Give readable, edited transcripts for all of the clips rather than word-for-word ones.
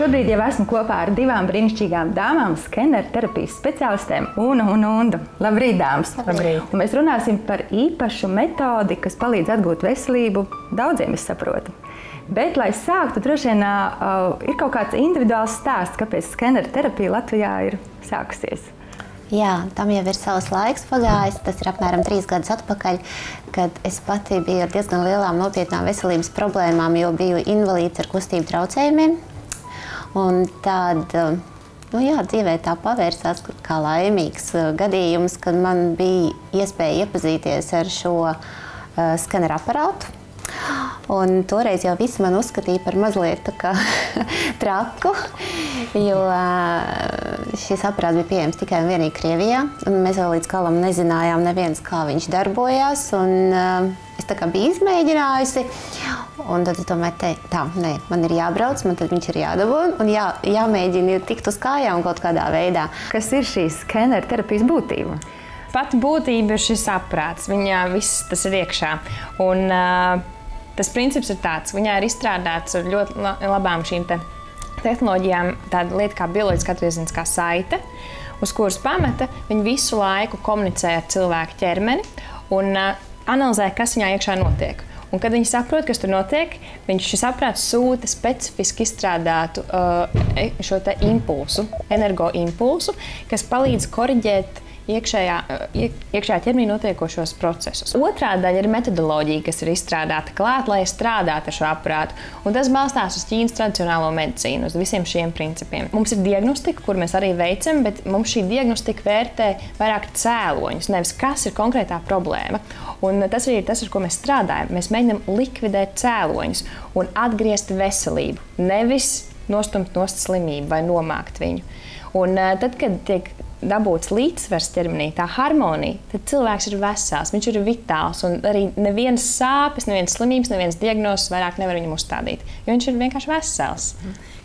Šobrīd jau esmu kopā ar divām brīnišķīgām dāmām, skeneru terapijas speciālistēm Unu un Undu. Labrīt, dāmas! Labrīt! Un mēs runāsim par īpašu metodi, kas palīdz atgūt veselību. Daudziem es saprotu. Bet, lai sāktu, droši vien ir kaut kāds individuāls stāsts, kāpēc skeneru terapija Latvijā ir sākusies. Jā, tam jau ir savs laiks pagājis. Tas ir apmēram 3 gadus atpakaļ, kad es pati biju ar diezgan lielām nopietnām veselības problēmām, jo biju invalīds ar kustību traucējumiem. Un tad, dzīvē tā pavērsās kā laimīgs gadījums, kad man bija iespēja iepazīties ar šo skeneru aparātu. Un toreiz jau visi man uzskatīja par mazliet tā kā traku, jo šis aparāts bija pieejams tikai un vienīgi Krievijā. Un mēs vēl līdz galam nezinājām neviens, kā viņš darbojās. Un es tā kā biju izmēģinājusi. Un tad es domāju, man ir jābrauc, man tad viņš ir jādabūna un jāmēģina tikt uz kājām kaut kādā veidā. Kas ir šīs skeneru terapijas būtība? Pati būtība ir šis aparāts. Viņā viss tas ir iekšā. Un tas princips ir tāds, viņā ir izstrādāts ar ļoti labām šīm tehnoloģijām tāda lieta kā bioloģiskā atgriezeniskā saite, uz kuras pamata viņi visu laiku komunicē ar cilvēku ķermeni un analizē, kas viņā iekšā notiek. Un, kad viņi saprot, kas tur notiek, šis aparāts sūta specifiski izstrādātu šo impulsu, energoimpulsu, kas palīdz koriģēt iekšējā ķermenī notiekošos procesus. Otrā daļa ir metodoloģija, kas ir izstrādāta klāt, lai strādātu ar šo aparātu. Un tas balstās uz Ķīnas tradicionālo medicīnu, uz visiem šiem principiem. Mums ir diagnostika, kur mēs arī veicam, bet mums šī diagnostika vērtē vairāk cēloņus, nevis kas ir konkrētā problēma. Un tas arī ir tas, ar ko mēs strādājam. Mēs mēģinām likvidēt cēloņus un atgriezt veselību, nevis nostumt nost slimību vai nomākt viņu. Un tad, kad tiek dabūts līdzsvars ķermenī, tā harmonija, tad cilvēks ir vesels, viņš ir vitāls un arī nevienas sāpes, nevienas slimības, nevienas diagnozes vairāk nevar viņam uzstādīt, jo viņš ir vienkārši vesels.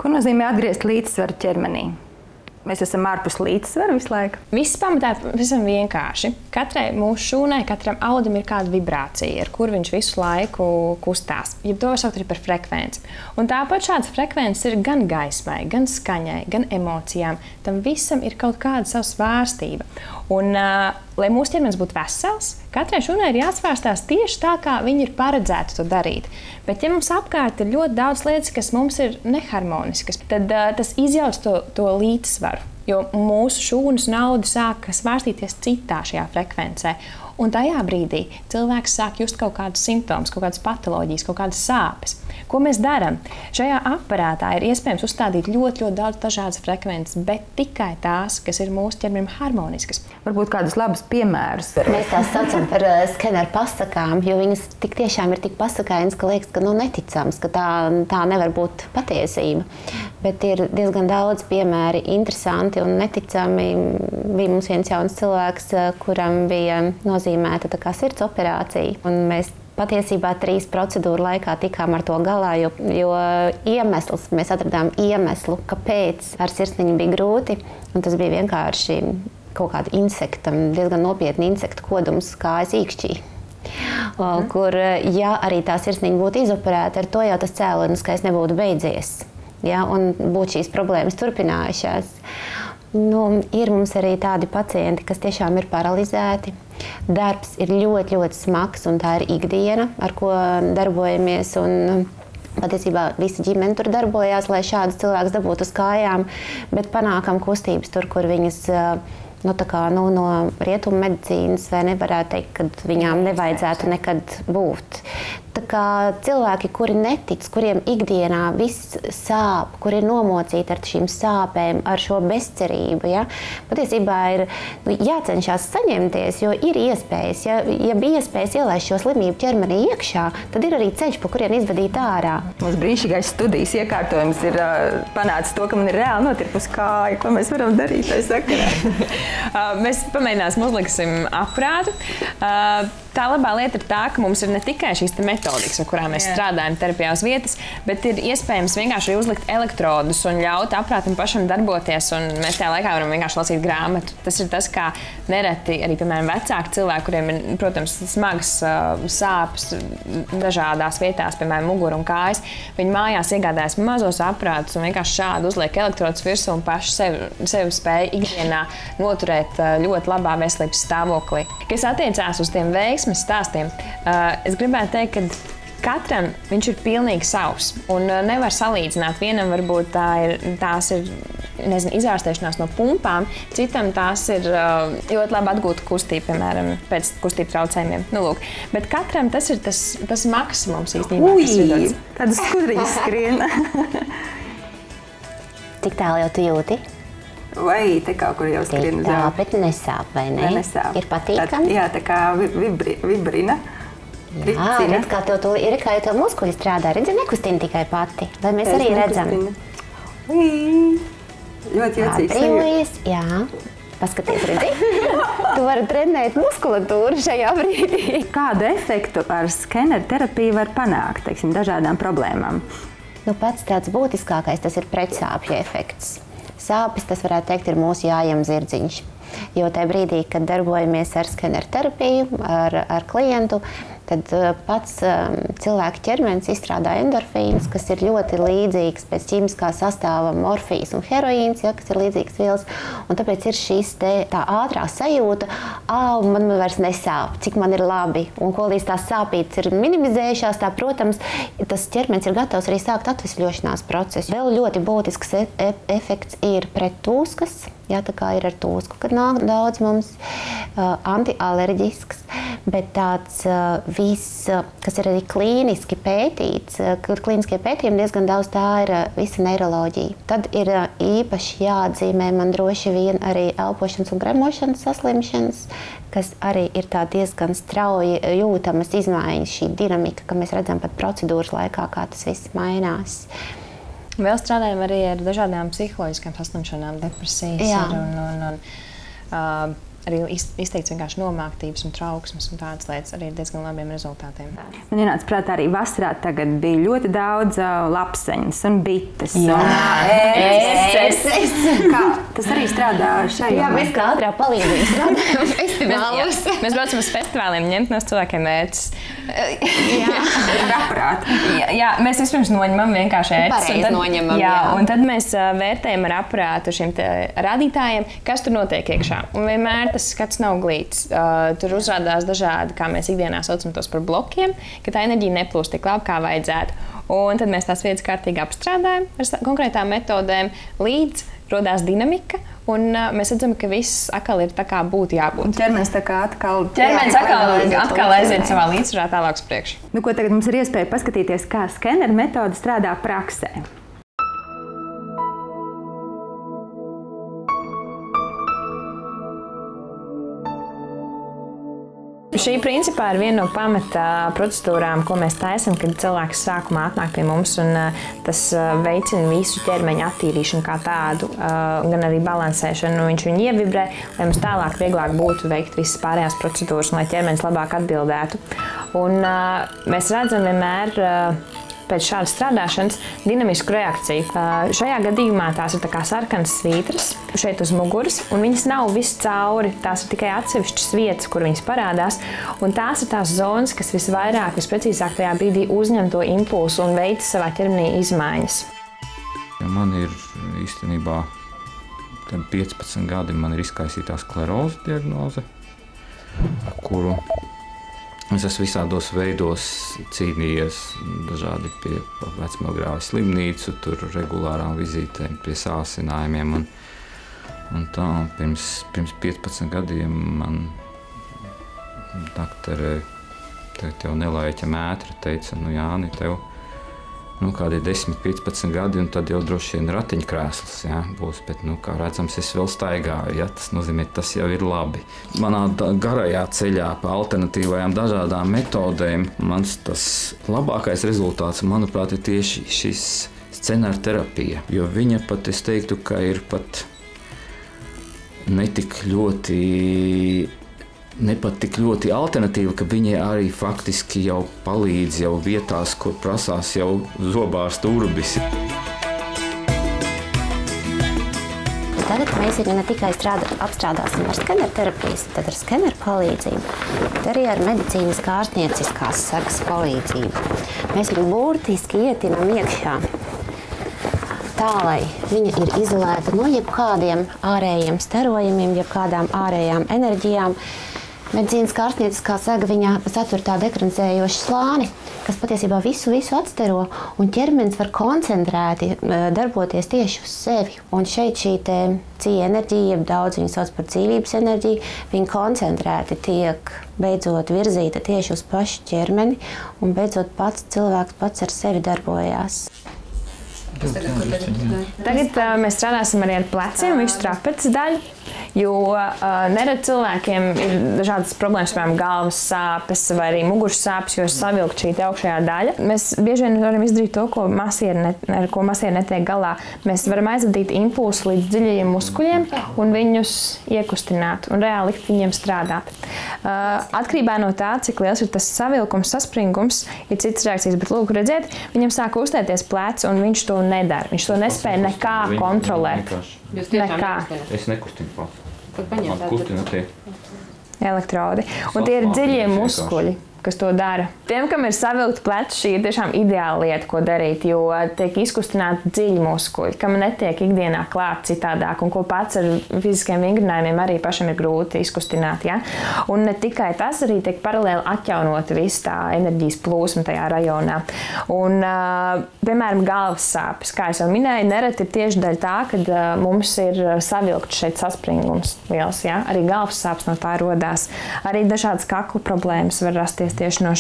Ko nozīmē atgriezt līdzsvaru ķermenī? Mēs esam ārpus līdzsvaru visu laiku. Viss pamatā visam vienkārši. Katrai mūsu šūnai, katram audam ir kāda vibrācija, ar kur viņš visu laiku kustās. Ja to var saukt arī par frekvenci. Un tāpat šādas frekvences ir gan gaismai, gan skaņai, gan emocijām. Tam visam ir kaut kāda sava svārstība. Un, lai mūsu ķermenis būtu vesels, katrai šūnai ir jāsvārstās tieši tā, kā viņi ir paredzēti to darīt. Bet, ja mums apkārt ir ļoti daudz lietas, kas mums ir neharmoniskas, tad tas izjauc to līdzsvaru, jo mūsu šūnas un audi sāk svārstīties citā šajā frekvencē. Un tajā brīdī cilvēks sāk just kaut kādus simptomus, kaut kādas patoloģijas, kaut kādas sāpes. Ko mēs darām? Šajā aparātā ir iespējams uzstādīt ļoti daudz dažādas frekvences, bet tikai tās, kas ir mūsu ķermenim harmoniskas. Varbūt kādus labus piemērus. Mēs tās saucam par skeneru pasakām, jo viņas tik tiešām ir tik pasakainas, ka liekas, ka neticams, ka tā nevar būt patiesība. Bet ir diezgan daudz piemēri, interesanti un neticami. Bija mums viens jauns cilvēks, kuram bija nozīmēta tā kā sirds operācija. Un mēs patiesībā 3 procedūru laikā tikām ar to galā, jo iemesls, mēs atradām iemeslu, kāpēc ar sirsniņu bija grūti. Un tas bija vienkārši kaut kāda insekta, diezgan nopietna insekta kodums kājas īkšķī. Kur, ja arī tā sirsniņa būtu izoperēta, ar to jau tas cēloniskais nebūtu beidzies. Ja, un būtu šīs problēmas turpinājušās. Ir mums arī tādi pacienti, kas tiešām ir paralizēti. Darbs ir ļoti smags, un tā ir ikdiena, ar ko darbojamies. Un patiesībā visa ģimene tur darbojās, lai šādus cilvēkus dabūtu uz kājām, bet panākam kustības tur, kur viņas no rietumu medicīnas vai nevarētu teikt, ka viņām nevajadzētu nekad būt. Tā kā cilvēki, kuri netic, kuriem ikdienā viss sāp, kuri ir nomocīti ar šīm sāpēm, ar šo bezcerību, ja? Patiesībā ir jācenšas saņemties, jo ir iespējas. Ja bija iespējas ielaist šo slimību ķermenī iekšā, tad ir arī ceļš, pa kurien izvadīt ārā. Mums brīnišķīgais studijas iekārtojums ir panācis to, ka man ir reāli notirpus kāja. Ko mēs varam darīt tajā sakarā? Mēs pamēģināsim, uzliksim aparātu. tā labā lieta ir tā, ka mums ir ne tikai šīs metodikas, ar kurām mēs strādājam terapijā uz vietas, bet ir iespējams vienkārši uzlikt elektrodus un ļaut aprātam pašam darboties, un mēs tajā laikā varam vienkārši lasīt grāmatu. Tas ir tas, kā nereti arī, piemēram, vecāki cilvēki, kuriem ir, protams, smagas sāpes dažādās vietās, piemēram, mugura un kājas, viņi mājās iegādājas mazos aprātus un vienkārši šādi uzliek elektrodus virsū un paši sevi spēja ikdienā noturēt ļoti labā veselības stāvoklī. Kas attiecās uz tiem veiksmes stāstiem, es gribētu teikt, ka katram viņš ir pilnīgi savs un nevar salīdzināt. Vienam varbūt tās ir izārstēšanās no pumpām, citam tās ir ļoti labi atgūta kustība, piemēram, pēc kustību traucējumiem. Nu, lūk. Bet katram tas ir tas maksimums īstenībā, kas ir dots. Tādas skudriņas skrien. Cik tālu jau tu jūti? Vai te kaut kur jau skrien uz jau? Bet nesāp, vai ne? Nesāp. Ir patīkami? Jā, tā kā vibrina. Jā, redz, kā tev muskuļi strādā. Redzi, nekustina tikai pati, lai mēs arī redzam. Ļoti jocīgs. Atbrīvojies, jā. Paskaties, redzi? Tu vari trenēt muskulatūru šajā brīdī. Kādu efektu ar skeneru terapiju var panākt, teiksim, dažādām problēmām? Nu, pats tāds būtiskākais, tas ir pretsāpju efekts. Sāpes, tas varētu teikt, ir mūsu jājam zirdziņš. Jo tajā brīdī, kad darbojamies ar skeneru terapiju, ar klientu, tad pats cilvēka ķermenis izstrādā endorfīnus, kas ir ļoti līdzīgs pēc ķīmiskā sastāva morfijas un heroīns, kas ir līdzīgs vielas. Un tāpēc ir šīs tā ātrā sajūta, man vairs nesāp, cik man ir labi. Un ko līdz tās sāpītes ir minimizējušās, tā, protams, tas ķermenis ir gatavs arī sākt atvesļošanās procesu. Vēl ļoti būtisks efekts ir pret tūskas. Jā, tā kā ir ar tūsku, kad nāk daudz mums antialerģisks, bet tāds viss, kas ir arī klīniski pētīts, kur klīniskie pētījumi diezgan daudz, tā ir visa neiroloģija. Tad ir īpaši jāatzīmē man droši vien arī elpošanas un gremošanas saslimšanas, kas arī ir tā diezgan strauji jūtamas izmaiņas, šī dinamika, ka mēs redzam pat procedūras laikā, kā tas viss mainās. Vēl strādājam arī ar dažādām psiholoģiskām saslimšanām, depresijas un arī izteikts vienkārši nomāktības un trauksmes un tādas lietas arī ir diezgan labiem rezultātiem. Man ienāca prātā arī vasarā tagad bija ļoti daudz lapseņas un bites. Jā, Kā tas arī strādā šajā? Jā, mēs kā ātrā palīdzība strādājam festivālos. Mēs braucam uz festivāliem, ņemt no cilvēkiem ērces. Ar aparātu. Jā, mēs vispirms noņemam vienkārši ērces. Pareizi noņemam, jā. Un tad mēs vērtējam ar aparātu šiem rādītājiem, kas tur notiek iekšā. Un vienmēr tas skats nav glīts. Tur uzrādās dažādi, kā mēs ikdienā saucam tos par blokiem, ka tā enerģija neplūst tik labi, kā vajadzētu. Un tad mēs tās vietas kārtīgi apstrādājam ar konkrētām metodēm, līdz rodās dinamika, un mēs redzam, ka viss atkal ir tā, kā būtu jābūt. Un ķermenis tā kā atkal aiziet savā līdzsvarā tālāk uz priekšu. Nu, ko tagad mums ir iespēja paskatīties, kā skeneru metode strādā praksē. Šī principā ir viena no pamata procedūrām, ko mēs taisam, kad cilvēks sākumā atnāk pie mums, un tas veicina visu ķermeņa attīrīšanu kā tādu, gan arī balansēšanu. Viņš viņu ievibrē, lai mums tālāk vieglāk būtu veikt visas pārējās procedūras, un lai ķermenis labāk atbildētu. Un mēs redzam vienmēr pēc šādas strādāšanas dinamisku reakciju. Šajā gadījumā tās ir tā kā sarkanas svītras šeit uz muguras, un viņas nav viss cauri. Tās ir tikai atsevišķas vietas, kur viņas parādās, un tās ir tās zonas, kas visvairāk, visprecīzāk tajā brīdī uzņem to impulsu un veic savā ķermenī izmaiņas. Man ir īstenībā 15 gadi, man ir izkaisītā sklerozes diagnoze, kuru es esmu visādos veidos cīnījies dažādi pie vecmogrāva slimnīcu, tur regulārām vizītēm, pie sāsinājumiem. Un tā, pirms 15 gadiem man daktere, tev nelaiķa mētra, teica, nu Jāni, tev kādi 10-15 gadi, un tad jau droši vien ratiņkrēsls būs, bet, kā redzams, es vēl staigāju, tas nozīmē, tas jau ir labi. Manā garajā ceļā pa alternatīvajām dažādām metodēm, mans tas labākais rezultāts, manuprāt, ir tieši šis scenāra terapija, jo viņa pat, es teiktu, ka ir pat netik ļoti ne pat tik ļoti alternatīva, ka viņi arī faktiski jau palīdz jau vietās, kur prasās jau zobārsta urbis. Tagad mēs viņu ne tikai apstrādāsim ar skenerterapijas, tad ar skeneru palīdzību, bet arī ar medicīniskā ārstnieciskās segas palīdzību. Mēs viņu burtiski ietinam iekšā, tā, lai viņa ir izolēta no jebkādiem ārējiem starojumiem, jebkādām ārējām enerģijām. Medicīniskā ārstnieciskā sega viņā satur tādu ekranizējošu slāni, kas patiesībā visu atstaro, un ķermenis var koncentrēti darboties tieši uz sevi. Un šeit šī ci enerģija, daudz viņu sauc par dzīvības enerģiju, viņa koncentrēti tiek beidzot virzīta tieši uz pašu ķermeni, un beidzot pats cilvēks pats ar sevi darbojās. Tagad mēs strādāsim arī ar pleciem, visu trapeces daļu, jo nerad cilvēkiem ir dažādas problēmas, piemēram, galvas sāpes vai arī muguras sāpes, jo ir savilkt šī augšējā daļa. Mēs bieži vien varam izdarīt to, ar ko masieri netiek galā. Mēs varam aizvadīt impulsu līdz dziļajiem muskuļiem un viņus iekustināt un reāli likt viņiem strādāt. Atkarībā no tā, cik liels ir tas savilkums, saspringums, ir citas reakcijas, bet lūk, redziet, viņam sāk uztēties pleci un viņš to nedara. Viņš to nespēja nekā kontrolēt. Nekā. Es nekustinu pats. Man kustina tie elektrodi. Un tie ir dziļie muskuļi, kas to dara. Tiem, kam ir savilkti pleci, šī ir tiešām ideāla lieta, ko darīt, jo tiek izkustināti dziļi muskuļi, kam netiek ikdienā klāt citādāk, un ko pats ar fiziskiem vingrinājumiem arī pašam ir grūti izkustināt. Ja? Un ne tikai tas, arī tiek paralēli atjaunot visu tā enerģijas plūsmu tajā rajonā. Un, piemēram, galvas sāpes, kā es jau minēju, nereti ir tieši daļa tā, kad mums ir savilkts šeit saspringums liels. Ja? Arī galvas sāpes no tā rodās. Arī dažādas kaklu problēmas var rasties tieši no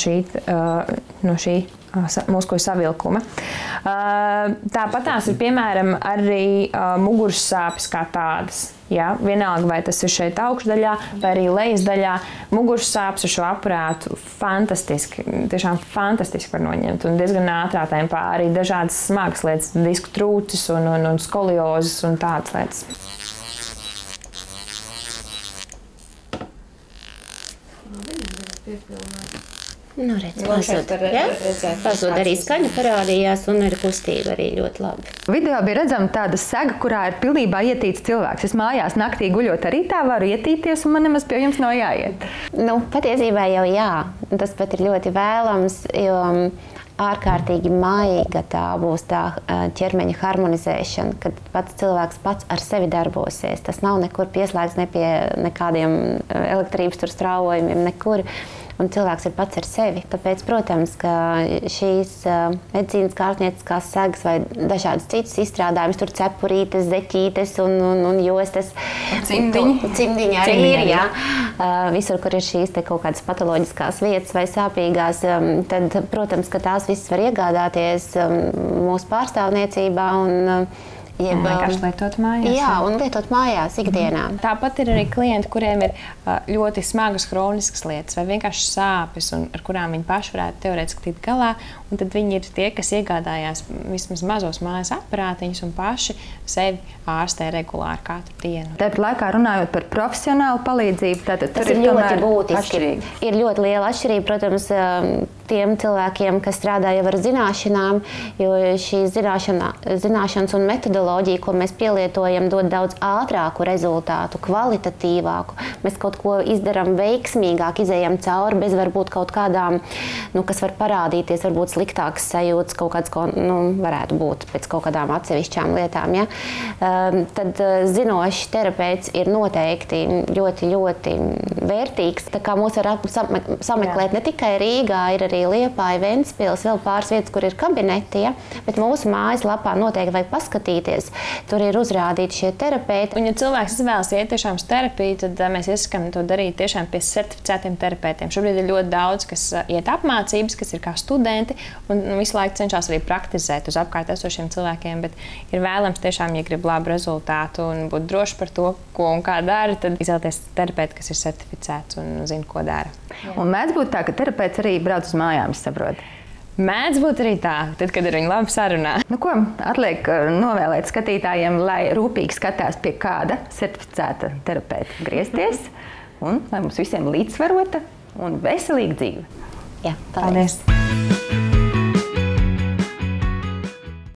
šī muskuļu savilkuma. Tāpat tās ir, piemēram, arī muguras sāpes kā tādas. Ja? Vienalga, vai tas ir šeit augšdaļā, vai arī lejas daļā. Muguras sāpes ar šo aparātu fantastiski, tiešām fantastiski var noņemt. Un diezgan ātrā tempā arī dažādas smagas lietas, disku trūcis un skoliozes un tādas lietas. Nu, pazūd arī skaņa parādījās un arī kustība arī ļoti labi. Video bija redzama tāda sega, kurā ir pilnībā ietīts cilvēks. Es mājās naktī guļot arī tā varu ietīties un man nemaz pie jums nav jāiet. Nu, patiesībā jau jā. Tas pat ir ļoti vēlams, jo ārkārtīgi maiga tā būs tā ķermeņa harmonizēšana, kad pats cilvēks pats ar sevi darbosies. Tas nav nekur pieslēgts ne pie nekādiem elektrības tur strāvojumiem, nekur. Un cilvēks ir pats ar sevi. Tāpēc, protams, ka šīs medicīnas ārstnieciskās segas vai dažādas citas izstrādājumus, tur cepurītes, zeķītes un jostas. Cimdiņi arī ir, jā. Visur, kur ir šīs te kaut kādas patoloģiskās vietas vai sāpīgās, tad, protams, ka tās visas var iegādāties mūsu pārstāvniecībā un vienkārši lietot mājās. Jā, un lietot mājās ikdienā. Tāpat ir arī klienti, kuriem ir ļoti smagas hroniskas lietas vai vienkārši sāpes, un ar kurām viņi paši varētu teorētiski tikt galā. Un tad viņi ir tie, kas iegādājās vismaz mazos mājas aparātiņus un paši sevi ārstē regulāri katru dienu. Tāpat laikā runājot par profesionālu palīdzību, tātad tas ir ļoti būtiski. Ir ļoti liela atšķirība, protams, tiem cilvēkiem, kas strādā jau ar zināšanām, jo šī zināšanas un metodoloģija, ko mēs pielietojam, dod daudz ātrāku rezultātu, kvalitatīvāku. Mēs kaut ko izdarām veiksmīgāk, izējam cauri bez varbūt kaut kādām, kas var parādīties, varbūt sliktākas sajūtas, kaut kāds, varētu būt pēc kaut kādām atsevišķām lietām. Ja? Tad zinošs terapeits ir noteikti ļoti, ļoti vērtīgs. Tā kā mūs var sameklēt ne tikai Rīgā, ir arī Liepāja, Ventspils, vēl pāris vietas, kur ir kabineti, ja? Bet mūsu mājaslapā noteikti vajag paskatīties. Tur ir uzrādīti šie terapeiti. Un, ja cilvēks izvēlas iet tiešām uz terapiju, tad mēs iesakām to darīt tiešām pie certificētiem terapeitiem. Šobrīd ir ļoti daudz, kas iet apmācības, kas ir kā studenti, un visu laiku cenšas arī praktizēt uz apkārt esošiem cilvēkiem, bet ir vēlams tiešām, ja grib labu rezultātu un būt droši par to, ko un kā dara, tad izvēlēties terapeitu, kas ir certificēts un zina, ko dara. Un mēdz būt tā, ka terapeits arī brauc uz mājām, es saprotu. Mēdz būt arī tā, tad, kad ir viņi labi sarunā. Nu, ko atliek novēlēt skatītājiem, lai rūpīgi skatās pie kāda certificēta terapeita griezties un lai mums visiem līdzsvarota un veselīga dzīve. Jā, paldies!